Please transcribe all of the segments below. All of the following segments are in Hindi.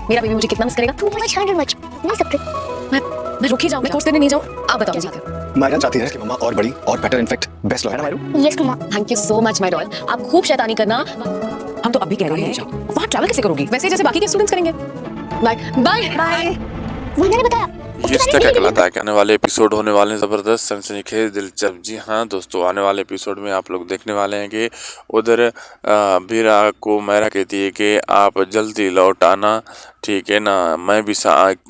मेरा बेबी मुझे कितना मिस करेगा। टू मच 100 मच नहीं सकते। मैं रुक ही जाऊँ, मैं कोर्स देने नहीं जाऊँ। आप बताओ क्या चाहते हो? मायरा चाहती है कि मम्मा और बड़ी और बेटर इनफैक्ट बेस्ट लॉयर है। यस मम्मा। Thank you so much my doll. आप खूब शैतानी करना। हम तो अब भी कह रहे हैं वहाँ ट्रैवल कैसे करोगी? वैसे जैसे बाकी के स्टूडेंट्स करेंगे। Bye bye bye. वही मैंने बताया। रिश्ता क्या कहलाता है कि आने वाले एपिसोड होने वाले हैं ज़बरदस्त, सनसनीखेज, दिलचस्प। जी हाँ दोस्तों, आने वाले एपिसोड में आप लोग देखने वाले हैं कि उधर बीरा को मायरा कहती है कि आप जल्दी लौट आना, ठीक है ना, मैं भी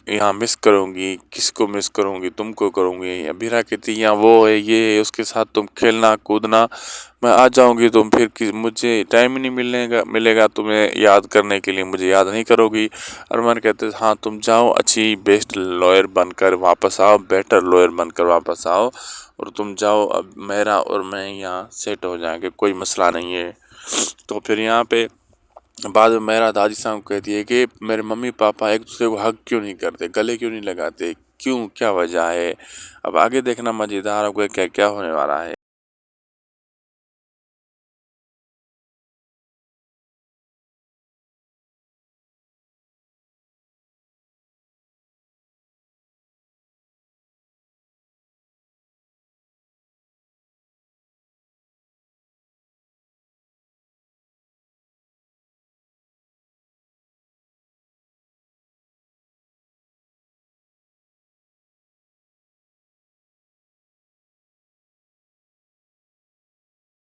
यहाँ मिस करूँगी। किसको मिस करूँगी? तुमको करूँगी। बीरा कहती है यहाँ वो है, ये है, उसके साथ तुम खेलना कूदना, मैं आ जाऊँगी, तुम फिर मुझे टाइम ही नहीं मिलेगा तुम्हें याद करने के लिए, मुझे याद नहीं करोगी। अरमान कहते हैं हाँ तुम जाओ, अच्छी बेस्ट लॉयर बनकर वापस आओ, बेटर लॉयर बनकर वापस आओ, और तुम जाओ, अब मेरा और मैं यहाँ सेट हो जाएंगे, कोई मसला नहीं है। तो फिर यहाँ पे बाद में मेरा दादी साहब कहती है कि मेरे मम्मी पापा एक दूसरे को हग क्यों नहीं करते, गले क्यों नहीं लगाते, क्यों, क्या वजह है? अब आगे देखना मज़ेदार होगा क्या क्या होने वाला है।